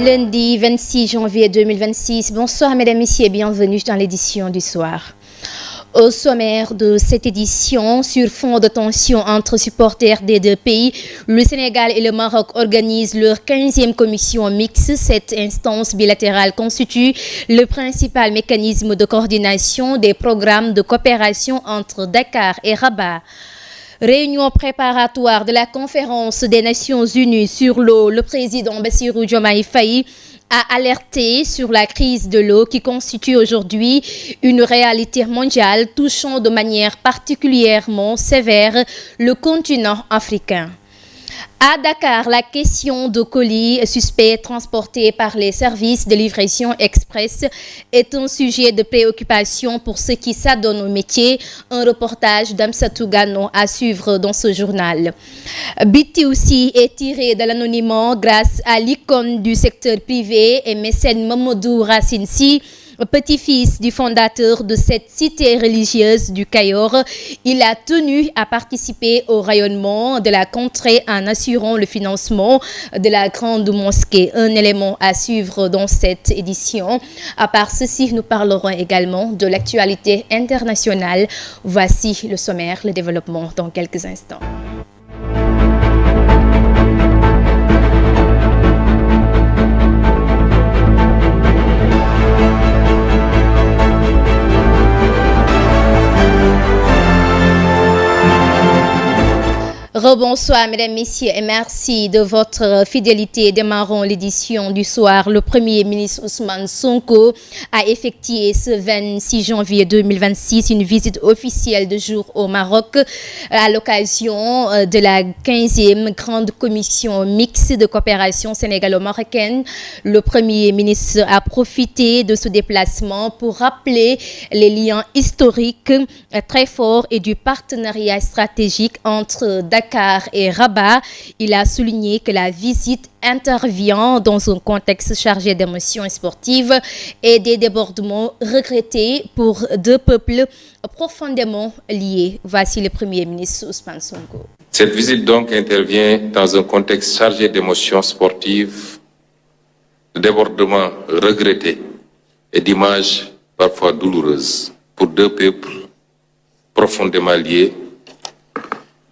Lundi 26 janvier 2026. Bonsoir mesdames, messieurs et bienvenue dans l'édition du soir. Au sommaire de cette édition, sur fond de tension entre supporters des deux pays, le Sénégal et le Maroc organisent leur 15e commission mixte. Cette instance bilatérale constitue le principal mécanisme de coordination des programmes de coopération entre Dakar et Rabat. Réunion préparatoire de la conférence des Nations Unies sur l'eau, le président Bassirou Diomaye Faye a alerté sur la crise de l'eau qui constitue aujourd'hui une réalité mondiale touchant de manière particulièrement sévère le continent africain. À Dakar, la question de colis suspects transportés par les services de livraison express est un sujet de préoccupation pour ceux qui s'adonnent au métier. Un reportage d'Amsatou Gano à suivre dans ce journal. Biti aussi est tiré de l'anonymat grâce à l'icône du secteur privé et mécène Mamadou Racine Sy, petit-fils du fondateur de cette cité religieuse du Cayor. Il a tenu à participer au rayonnement de la contrée en assurant le financement de la grande mosquée. Un élément à suivre dans cette édition. À part ceci, nous parlerons également de l'actualité internationale. Voici le sommaire, le développement dans quelques instants. Rebonsoir mesdames, messieurs et merci de votre fidélité. Démarrons l'édition du soir. Le Premier ministre Ousmane Sonko a effectué ce 26 janvier 2026 une visite officielle de jour au Maroc à l'occasion de la 15e grande commission mixte de coopération sénégalo-marocaine. Le Premier ministre a profité de ce déplacement pour rappeler les liens historiques très forts et du partenariat stratégique entre Dakar et Rabat. Il a souligné que la visite intervient dans un contexte chargé d'émotions sportives et des débordements regrettés pour deux peuples profondément liés. Voici le Premier ministre Ousmane Sonko. Cette visite donc intervient dans un contexte chargé d'émotions sportives, de débordements regrettés et d'images parfois douloureuses pour deux peuples profondément liés.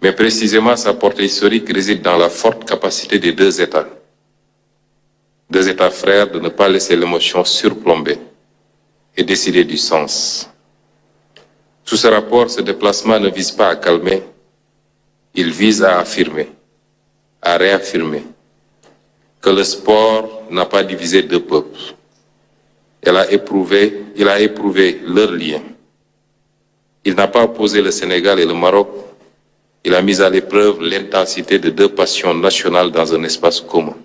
Mais précisément, sa portée historique réside dans la forte capacité des deux États frères, de ne pas laisser l'émotion surplomber et décider du sens. Sous ce rapport, ce déplacement ne vise pas à calmer, il vise à affirmer, à réaffirmer que le sport n'a pas divisé deux peuples. Il a éprouvé leur lien. Il n'a pas opposé le Sénégal et le Maroc. Il a mis à l'épreuve l'intensité de deux passions nationales dans un espace commun.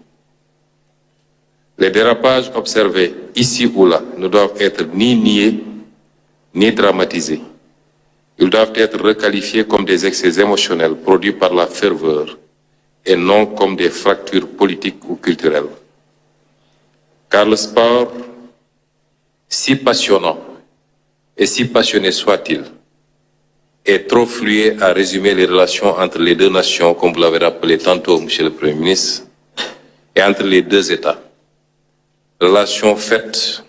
Les dérapages observés ici ou là ne doivent être ni niés, ni dramatisés. Ils doivent être requalifiés comme des excès émotionnels produits par la ferveur et non comme des fractures politiques ou culturelles. Car le sport, si passionnant et si passionné soit-il, est trop fluide à résumer les relations entre les deux nations, comme vous l'avez rappelé tantôt, Monsieur le Premier ministre, et entre les deux États. Relations faites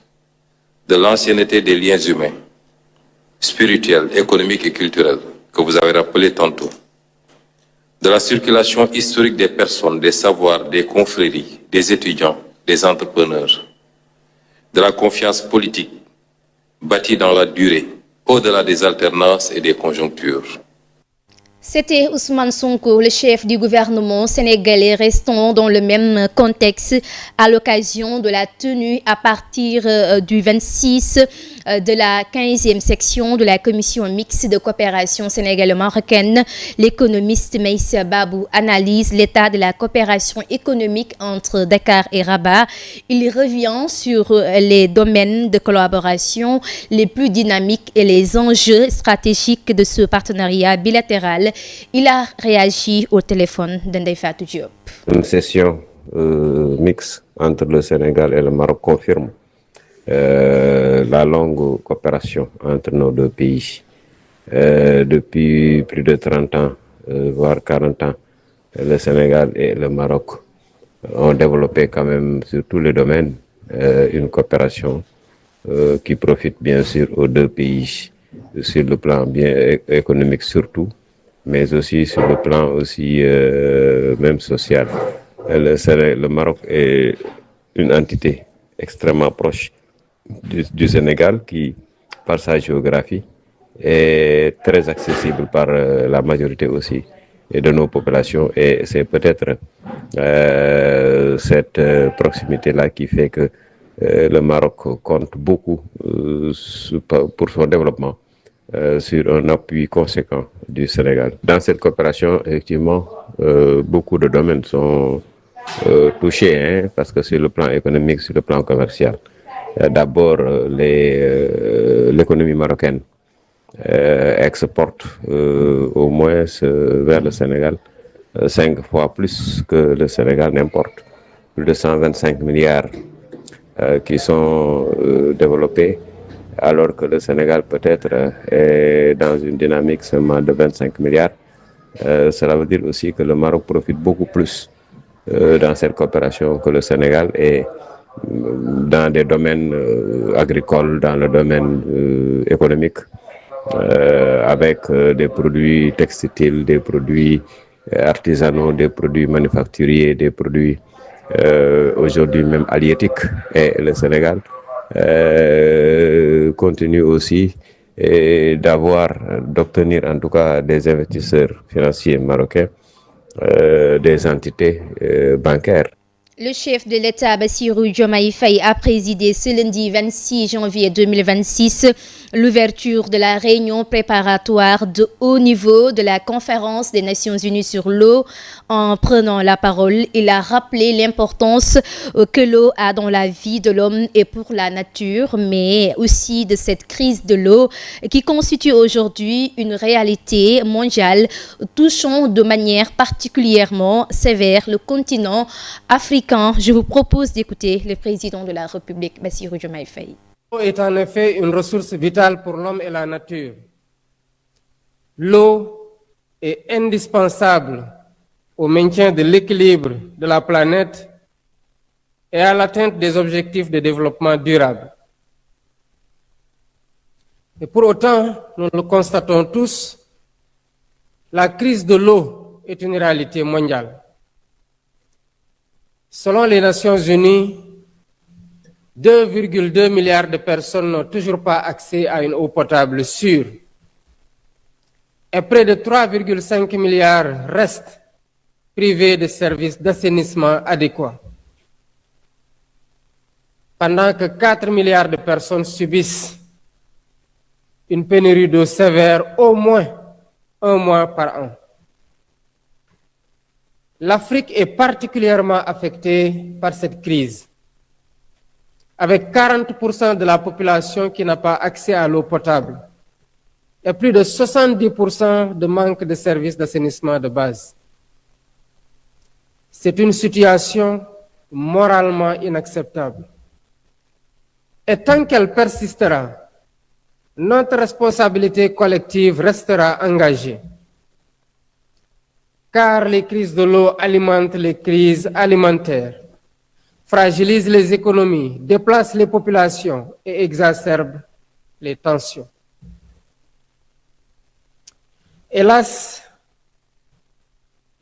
de l'ancienneté des liens humains, spirituels, économiques et culturels, que vous avez rappelé tantôt. De la circulation historique des personnes, des savoirs, des confréries, des étudiants, des entrepreneurs. De la confiance politique, bâtie dans la durée, au-delà des alternances et des conjonctures. C'était Ousmane Sonko, le chef du gouvernement sénégalais, restant dans le même contexte à l'occasion de la tenue à partir du 26 de la 15e section de la commission mixte de coopération sénégalo-marocaine. L'économiste Meïssa Babou analyse l'état de la coopération économique entre Dakar et Rabat. Il revient sur les domaines de collaboration les plus dynamiques et les enjeux stratégiques de ce partenariat bilatéral. Il a réagi au téléphone d'Ndeye Fatou Diop. Une session mixte entre le Sénégal et le Maroc confirme la longue coopération entre nos deux pays. Depuis plus de 30 ans, voire 40 ans, le Sénégal et le Maroc ont développé quand même sur tous les domaines une coopération qui profite bien sûr aux deux pays sur le plan bien économique surtout, mais aussi sur le plan aussi même social. Le Maroc est une entité extrêmement proche du Sénégal qui, par sa géographie, est très accessible par la majorité aussi de nos populations, et c'est peut-être cette proximité-là qui fait que le Maroc compte beaucoup pour son développement sur un appui conséquent du Sénégal. Dans cette coopération, effectivement, beaucoup de domaines sont touchés, parce que sur le plan économique, sur le plan commercial. D'abord, l'économie marocaine exporte au moins vers le Sénégal 5 fois plus que le Sénégal n'importe. Plus de 125 milliards qui sont développés, alors que le Sénégal peut-être est dans une dynamique seulement de 25 milliards. Cela veut dire aussi que le Maroc profite beaucoup plus dans cette coopération que le Sénégal, et dans des domaines agricoles, dans le domaine économique, avec des produits textiles, des produits artisanaux, des produits manufacturiers, des produits aujourd'hui même halieutiques. Et le Sénégal continue aussi d'obtenir en tout cas des investisseurs financiers marocains, des entités bancaires. Le chef de l'État, Bassirou Diomaye Faye, a présidé ce lundi 26 janvier 2026 l'ouverture de la réunion préparatoire de haut niveau de la Conférence des Nations Unies sur l'eau. En prenant la parole, il a rappelé l'importance que l'eau a dans la vie de l'homme et pour la nature, mais aussi de cette crise de l'eau qui constitue aujourd'hui une réalité mondiale touchant de manière particulièrement sévère le continent africain. Je vous propose d'écouter le président de la République, Bassirou Diomaye Faye. L'eau est en effet une ressource vitale pour l'homme et la nature. L'eau est indispensable au maintien de l'équilibre de la planète et à l'atteinte des objectifs de développement durable. Et pour autant, nous le constatons tous, la crise de l'eau est une réalité mondiale. Selon les Nations Unies, 2,2 milliards de personnes n'ont toujours pas accès à une eau potable sûre. Et près de 3,5 milliards restent privés de services d'assainissement adéquats. Pendant que 4 milliards de personnes subissent une pénurie d'eau sévère au moins un mois par an. L'Afrique est particulièrement affectée par cette crise, avec 40% de la population qui n'a pas accès à l'eau potable et plus de 70% de manque de services d'assainissement de base. C'est une situation moralement inacceptable. Et tant qu'elle persistera, notre responsabilité collective restera engagée. Car les crises de l'eau alimentent les crises alimentaires, fragilisent les économies, déplacent les populations et exacerbent les tensions. Hélas,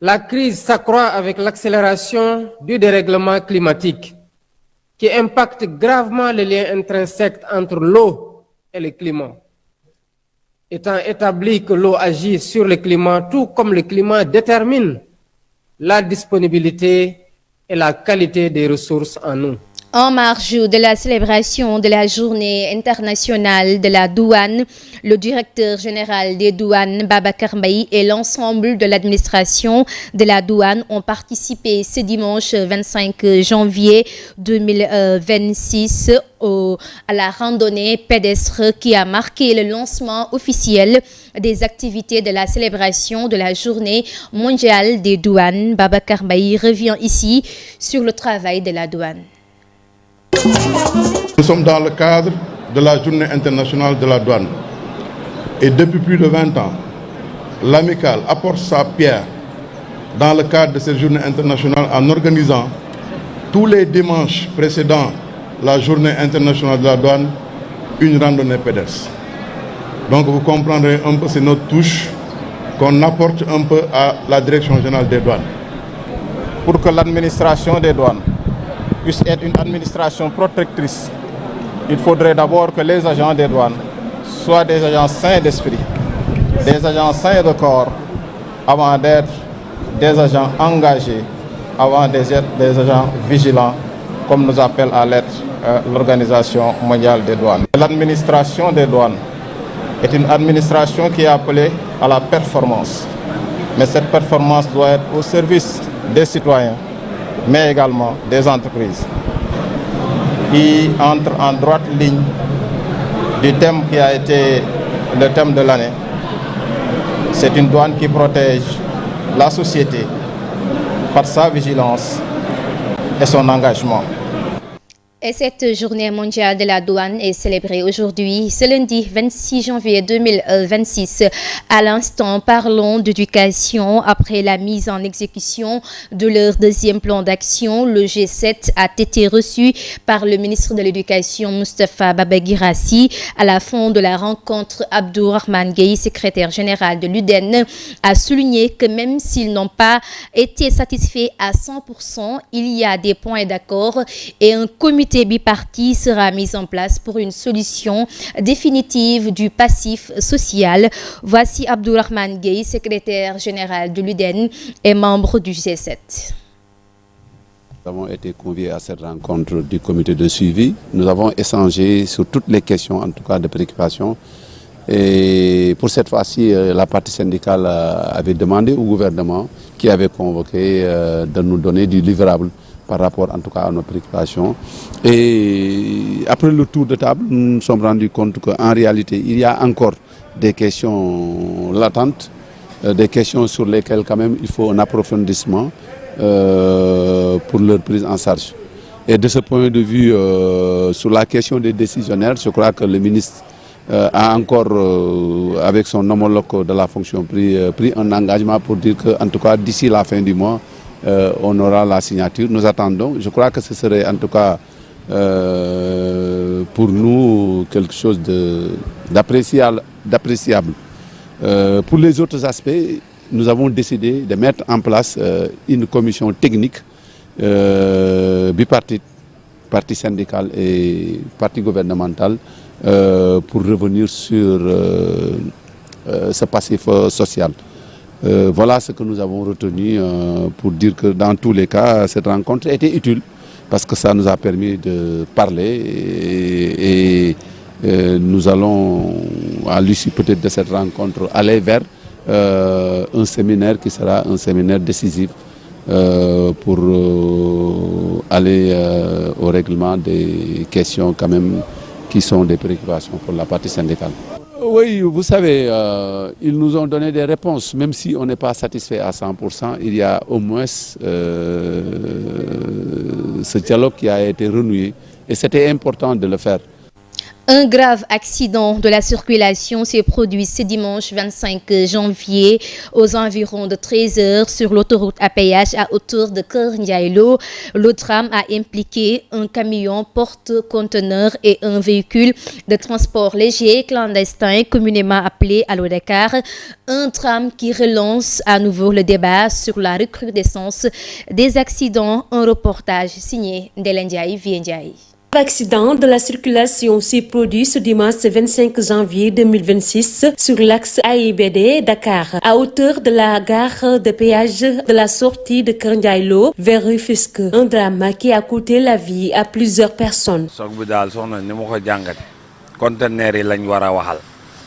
la crise s'accroît avec l'accélération du dérèglement climatique qui impacte gravement les liens intrinsèques entre l'eau et le climat. Étant établi que l'eau agit sur le climat, tout comme le climat détermine la disponibilité et la qualité des ressources en eau. En marge de la célébration de la Journée internationale de la douane, le directeur général des douanes, Babacar Mbaye, et l'ensemble de l'administration de la douane ont participé ce dimanche 25 janvier 2026 à la randonnée pédestre qui a marqué le lancement officiel des activités de la célébration de la Journée mondiale des douanes. Babacar Mbaye revient ici sur le travail de la douane. Nous sommes dans le cadre de la Journée internationale de la douane. Et depuis plus de 20 ans, l'amicale apporte sa pierre dans le cadre de cette journée internationale en organisant tous les dimanches précédant la journée internationale de la douane, une randonnée pédestre. Donc vous comprendrez un peu, c'est notre touche qu'on apporte un peu à la Direction générale des douanes. Pour que l'administration des douanes puisse être une administration protectrice, il faudrait d'abord que les agents des douanes soient des agents sains d'esprit, des agents sains de corps, avant d'être des agents engagés, avant d'être des agents vigilants, comme nous appelle à l'être l'Organisation mondiale des douanes. L'administration des douanes est une administration qui est appelée à la performance. Mais cette performance doit être au service des citoyens, mais également des entreprises, qui entrent en droite ligne du thème qui a été le thème de l'année. C'est une douane qui protège la société par sa vigilance et son engagement. Et cette journée mondiale de la douane est célébrée aujourd'hui, ce lundi 26 janvier 2026. À l'instant, parlons d'éducation. Après la mise en exécution de leur deuxième plan d'action, le G7 a été reçu par le ministre de l'Éducation, Moustapha Baba Guirassy. À la fin de la rencontre, Abdourahmane Gueye, secrétaire général de l'UDEN, a souligné que même s'ils n'ont pas été satisfaits à 100%, il y a des points d'accord et un comité biparti sera mis en place pour une solution définitive du passif social. Voici Abdourahmane Gueye, secrétaire général de l'UDEN et membre du G7. Nous avons été conviés à cette rencontre du comité de suivi. Nous avons échangé sur toutes les questions, en tout cas de préoccupation. Et pour cette fois-ci, la partie syndicale avait demandé au gouvernement, qui avait convoqué, de nous donner du livrable par rapport en tout cas à nos préoccupations. Et après le tour de table, nous nous sommes rendus compte qu'en réalité, il y a encore des questions latentes, des questions sur lesquelles quand même il faut un approfondissement pour leur prise en charge. Et de ce point de vue, sur la question des décisionnaires, je crois que le ministre a encore, avec son homologue de la fonction, pris un engagement pour dire qu'en tout cas d'ici la fin du mois, on aura la signature. Nous attendons. Je crois que ce serait en tout cas pour nous quelque chose d'appréciable. Pour les autres aspects, nous avons décidé de mettre en place une commission technique bipartite, parti syndical et parti gouvernemental, pour revenir sur ce passif social. Voilà ce que nous avons retenu pour dire que dans tous les cas, cette rencontre était utile parce que ça nous a permis de parler et nous allons, à l'issue peut-être de cette rencontre, aller vers un séminaire qui sera un séminaire décisif pour aller au règlement des questions quand même qui sont des préoccupations pour la partie syndicale. Oui, vous savez, ils nous ont donné des réponses, même si on n'est pas satisfait à 100%, il y a au moins ce dialogue qui a été renoué et c'était important de le faire. Un grave accident de la circulation s'est produit ce dimanche 25 janvier aux environs de 13h sur l'autoroute à péage à hauteur de Keur Ndiaye Lo. Le drame a impliqué un camion porte-conteneur et un véhicule de transport léger clandestin communément appelé Allo Dakar. Un drame qui relance à nouveau le débat sur la recrudescence des accidents. Un reportage signé Ndella Ndiaye Vie Ndiaye. L'accident de la circulation s'est produit ce dimanche 25 janvier 2026 sur l'axe AIBD Dakar, à hauteur de la gare de péage de la sortie de Keur Ndiaye Lo vers Rufisque. Un drame qui a coûté la vie à plusieurs personnes.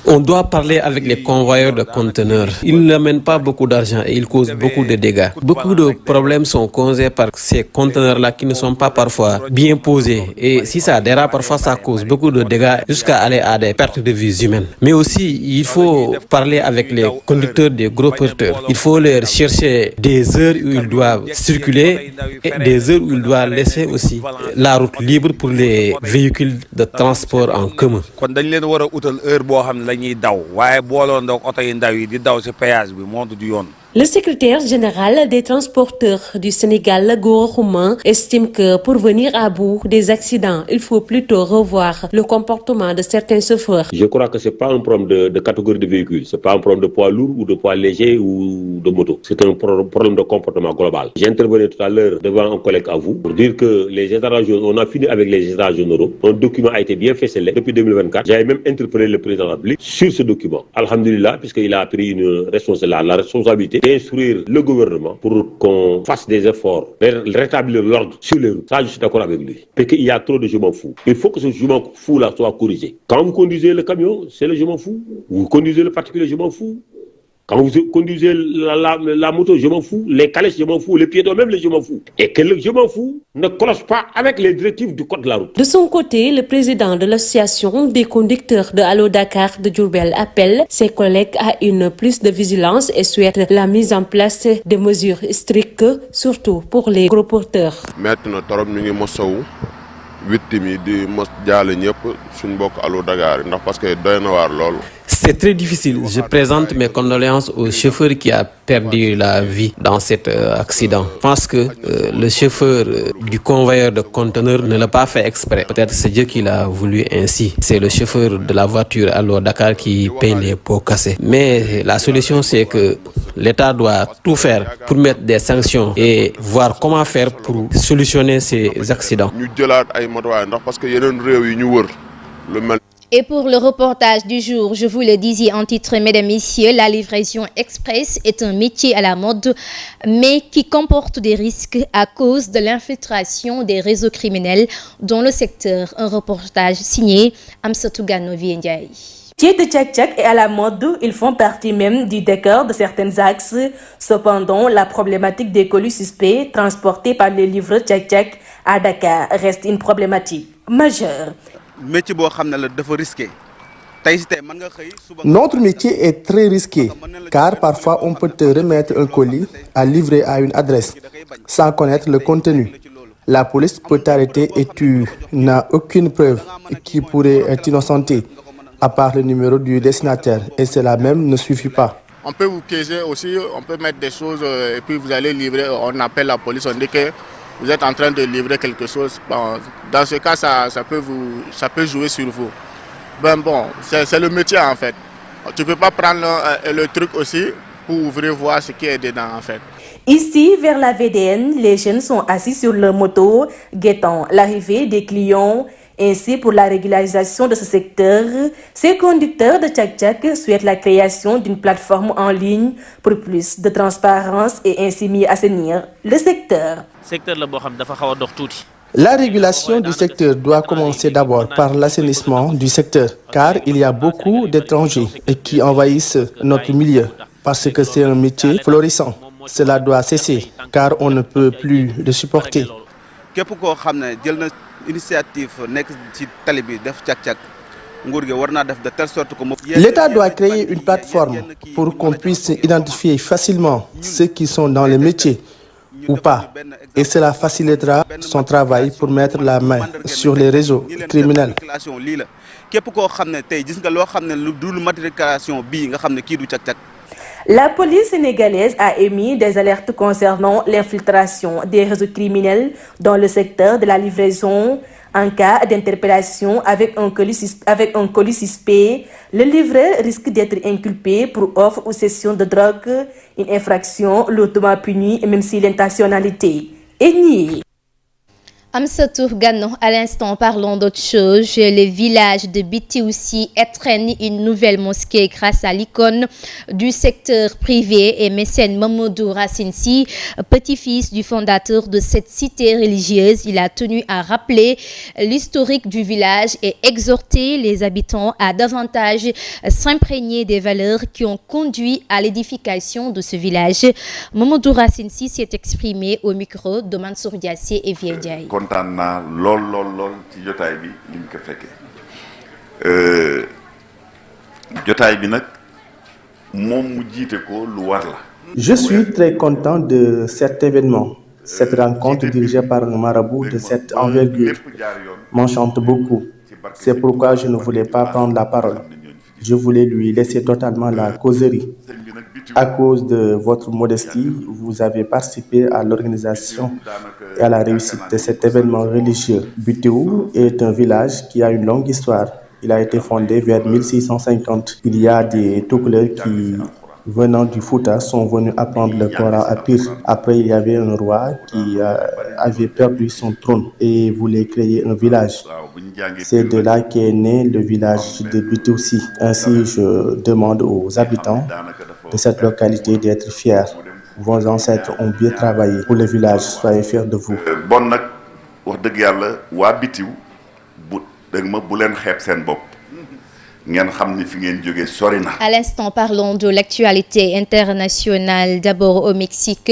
On doit parler avec les convoyeurs de conteneurs. Ils n'amènent pas beaucoup d'argent et ils causent beaucoup de dégâts. Beaucoup de problèmes sont causés par ces conteneurs-là qui ne sont pas parfois bien posés. Et si ça dérape, parfois ça cause beaucoup de dégâts jusqu'à aller à des pertes de vies humaines. Mais aussi, il faut parler avec les conducteurs des gros porteurs. Il faut leur chercher des heures où ils doivent circuler et des heures où ils doivent laisser aussi la route libre pour les véhicules de transport en commun. Le secrétaire général des transporteurs du Sénégal, Gora Khouma, estime que pour venir à bout des accidents, il faut plutôt revoir le comportement de certains chauffeurs. Je crois que ce n'est pas un problème de catégorie de véhicules, ce n'est pas un problème de poids lourd ou de poids léger ou de moto. C'est un problème de comportement global. J'ai intervenu tout à l'heure devant un collègue à vous pour dire que les états généraux, on a fini avec les états généraux. Un document a été bien ficelé depuis 2024. J'avais même interpellé le président de la République sur ce document. Alhamdulillah, puisqu'il a pris la responsabilité d'instruire le gouvernement pour qu'on fasse des efforts, rétablir l'ordre sur les routes. Ça, je suis d'accord avec lui. Parce qu'il y a trop de je m'en fous. Il faut que ce je m'en fous là soit corrigé. Quand vous conduisez le camion, c'est le je m'en fous. Vous conduisez le particulier, je m'en fous. Quand vous conduisez la moto, je m'en fous. Les calèches, je m'en fous. Les piétons, même les je m'en fous. Et que le je m'en fous ne cloche pas avec les directives du code de la route. De son côté, le président de l'association des conducteurs de Allo Dakar de Diourbel appelle ses collègues à une plus de vigilance et souhaite la mise en place de mesures strictes, surtout pour les gros porteurs. Maintenant, nous sommes victimes de Allo Dakar parce que c'est très difficile. Je présente mes condoléances au chauffeur qui a perdu la vie dans cet accident. Je pense que le chauffeur du convoyeur de conteneurs ne l'a pas fait exprès. Peut-être c'est Dieu qui l'a voulu ainsi. C'est le chauffeur de la voiture Allo Dakar qui paye les pots cassés. Mais la solution, c'est que l'État doit tout faire pour mettre des sanctions et voir comment faire pour solutionner ces accidents. Et pour le reportage du jour, je vous le disais en titre, mesdames et messieurs, la livraison express est un métier à la mode, mais qui comporte des risques à cause de l'infiltration des réseaux criminels dans le secteur. Un reportage signé Amsatou Ganovi Ndiaye. Pieds de tchak-tchak et à la mode, ils font partie même du décor de certains axes. Cependant, la problématique des colis suspects transportés par les livreurs tchak-tchak à Dakar reste une problématique majeure. Notre métier est très risqué, car parfois on peut te remettre un colis à livrer à une adresse sans connaître le contenu. La police peut t'arrêter et tu n'as aucune preuve qui pourrait t'innocenter, à part le numéro du destinataire, et cela même ne suffit pas. On peut vous piéger aussi, on peut mettre des choses et puis vous allez livrer, on appelle la police, on dit que vous êtes en train de livrer quelque chose. Bon, dans ce cas, ça peut jouer sur vous. C'est le métier en fait. Tu ne peux pas prendre le truc aussi pour ouvrir, voir ce qui est dedans en fait. Ici, vers la VDN, les jeunes sont assis sur leur moto, guettant l'arrivée des clients. Ainsi, pour la régularisation de ce secteur, ces conducteurs de tchak-tchak souhaitent la création d'une plateforme en ligne pour plus de transparence et ainsi mieux assainir le secteur. La régulation du secteur doit commencer d'abord par l'assainissement du secteur, car il y a beaucoup d'étrangers qui envahissent notre milieu, parce que c'est un métier florissant. Cela doit cesser, car on ne peut plus le supporter. L'État doit créer une plateforme pour qu'on puisse identifier facilement ceux qui sont dans le métier ou pas. Et cela facilitera son travail pour mettre la main sur les réseaux criminels. La police sénégalaise a émis des alertes concernant l'infiltration des réseaux criminels dans le secteur de la livraison. En cas d'interpellation avec un colis suspect, le livreur risque d'être inculpé pour offre ou cession de drogue, une infraction lourdement punie même si l'intentionnalité est niée. Amsatou Gano, à l'instant, parlons d'autre chose. Le village de Bitiussi étrenne une nouvelle mosquée grâce à l'icône du secteur privé et mécène Mamadou Rassinsi, petit-fils du fondateur de cette cité religieuse. Il a tenu à rappeler l'historique du village et exhorter les habitants à davantage s'imprégner des valeurs qui ont conduit à l'édification de ce village. Mamadou Rassinsi s'est exprimé au micro de Mansour Diassé et Vieux Ndiaye. kontaan naa lool ci jotaay bi ni mu ko fekkee jotaay bi nag moom mu jiite ko lu war la. Je suis très content de cet événement. Cette rencontre dirigée par un marabout de cette envergure m'enchante beaucoup. C'est pourquoi je ne voulais pas prendre la parole. Je voulais lui laisser totalement la causerie. À cause de votre modestie, vous avez participé à l'organisation et à la réussite de cet événement religieux. Bitiou est un village qui a une longue histoire. Il a été fondé vers 1650. Il y a des Toucouleurs qui, venant du Fouta, sont venus apprendre le Coran à Pire. Après, il y avait un roi qui avait perdu son trône et voulait créer un village. C'est de là qu'est né le village de Bitoussi. Ainsi, je demande aux habitants de cette localité d'être fiers. Vos ancêtres ont bien travaillé pour le village. Soyez fiers de vous. Bon nag wax dëgg yàlla waa Bitiw bu dégg ma bu leen xeeb seen bopp. À l'instant, parlons de l'actualité internationale. D'abord au Mexique,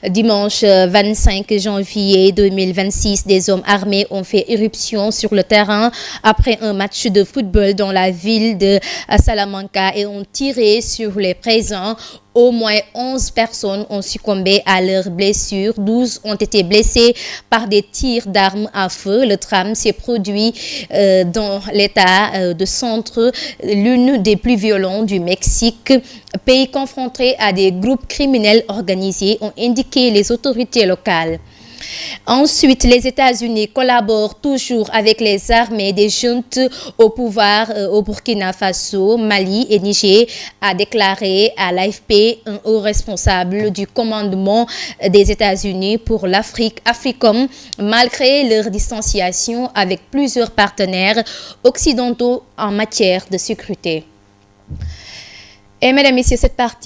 dimanche 25 janvier 2026, des hommes armés ont fait irruption sur le terrain après un match de football dans la ville de Salamanca et ont tiré sur les présents. Au moins 11 personnes ont succombé à leurs blessures. 12 ont été blessés par des tirs d'armes à feu. Le drame s'est produit dans l'état de Centre, l'une des plus violents du Mexique, pays confronté à des groupes criminels organisés, ont indiqué les autorités locales. Ensuite, les États-Unis collaborent toujours avec les armées des juntes au pouvoir au Burkina Faso, Mali et Niger, a déclaré à l'AFP un haut responsable du commandement des États-Unis pour l'Afrique, AFRICOM, malgré leur distanciation avec plusieurs partenaires occidentaux en matière de sécurité. Et mesdames et messieurs, cette partie